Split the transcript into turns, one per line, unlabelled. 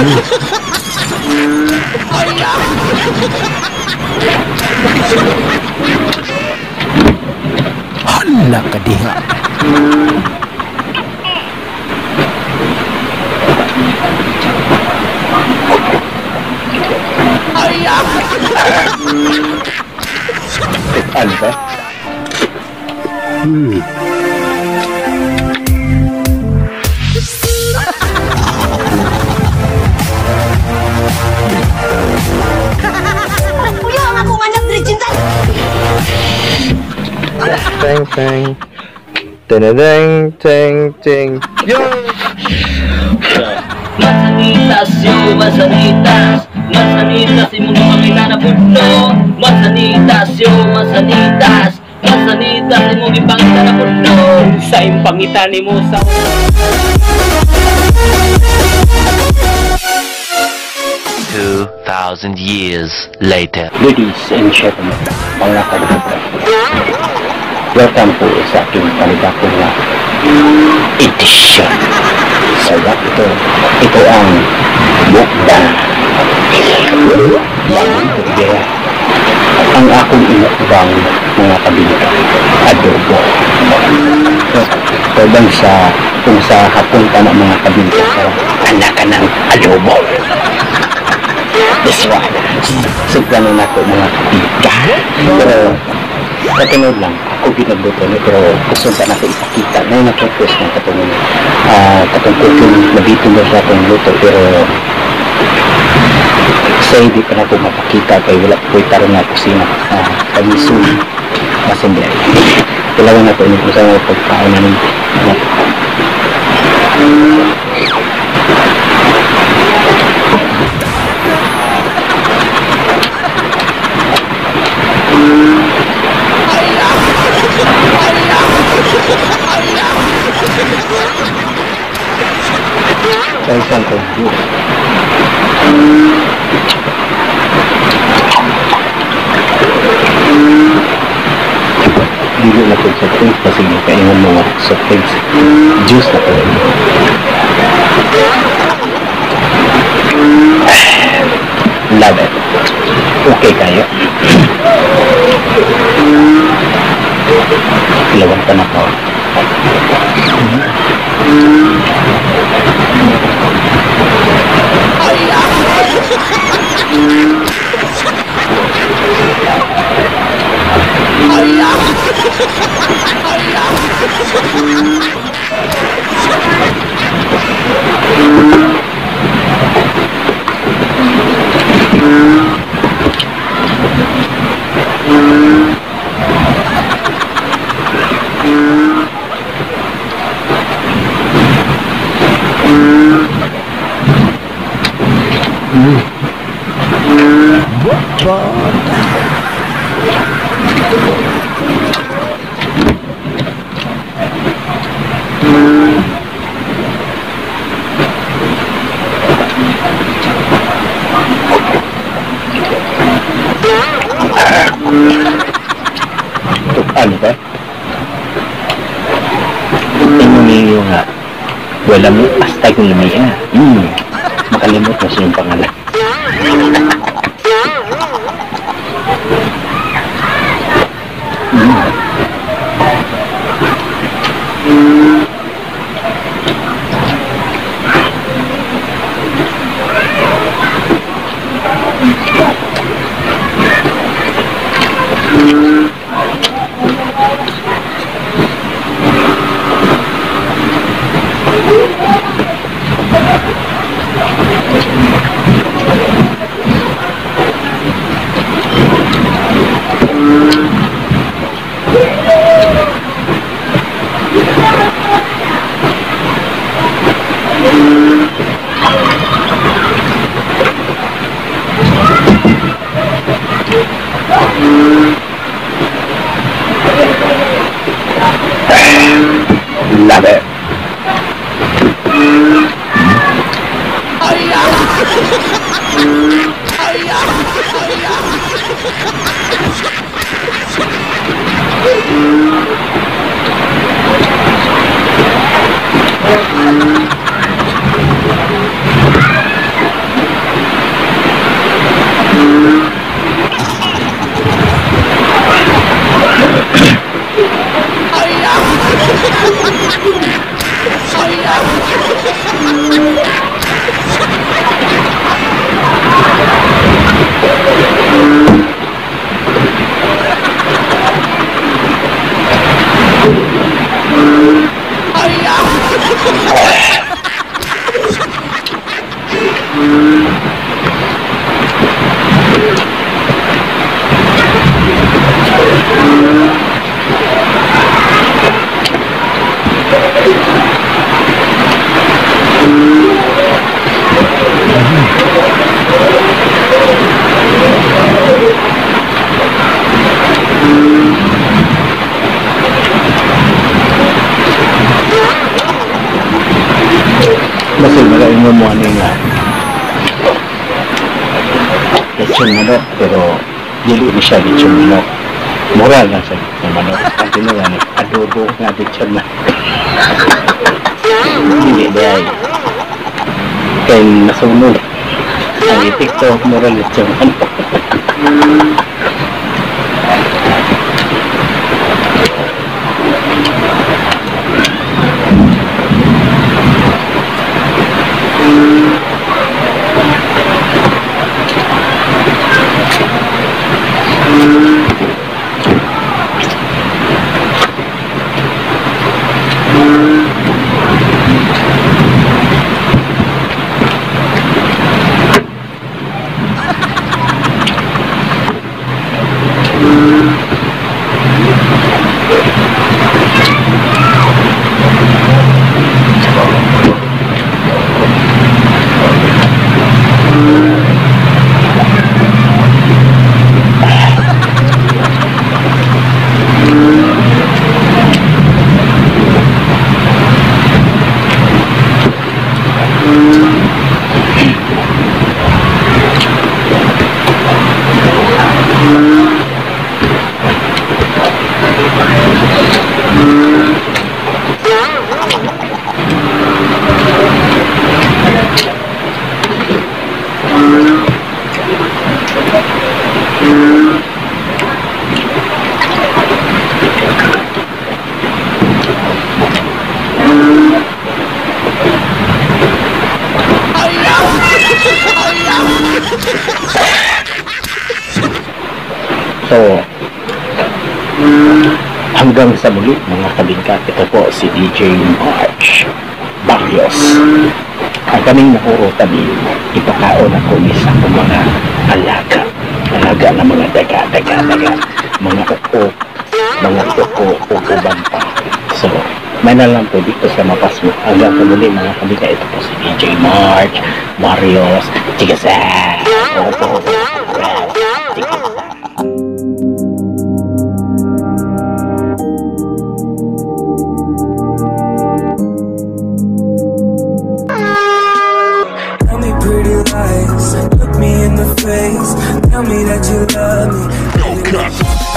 Hala ka diha.
Ano ba?
Kuya, ang akong anak Reginald!
Teng teng. Tenedeng teng teng. Yo!
Masanitas yo, masanitas. Masanitas, imundo kami na napuno. Masanitas yo, masanitas. Masanitas, imundo ipangita na puno. Sa impangita ni mo sa...
2,000 years later.
Ladies and gentlemen, mga kaibigan. Welcome po sa aking panibagong na edisyon. Sa ito ang mukbang. Ang akong inukbang mga kaibigan, adobo. Tobang sa kung sa hapunta ng mga kaibigan sa anak ng adobo. This one, sugdan na ako mga kaibigan. Pero katunod lang, ako ginagluto ni pero gusto pa natin ipakita na nag-request ng katungkol yung nabito mo sa akong luto pero say di pa na ako mapakita kay wala ko itarong na kusina kami soon masindi kailangan na po yung kung saan pagkain na nito sa isang kong dili na po sa things kasi kaingan mga soft things juice na po love it okay kayo ilawang ka na po ano ba? Tingnan niyo nga wala mo astag ng lamia makalimot na siya yung pangalan love it. Masih magaling mo ano nga lechon manok, pero dili ni siya lechon manok, moral lang sa manok. Ang tinulan adobo nga lechon manok. Hindi dahil kaya nasunod ang itik to moral lechon manok. So, hanggang sa muli mga kabingkat, ito po si DJ March Barrios. Ang kaming nakuro tabi, ipakaon ako isa ko mga alaga na mga daga, mga uban pa. So, may na lang po dito sa Mapasmo. Hanggang sa muli mga kabingkat, ito po si DJ March Barrios. Tigasa! Opo, tigasa!
Look me in the face, tell me that you love me.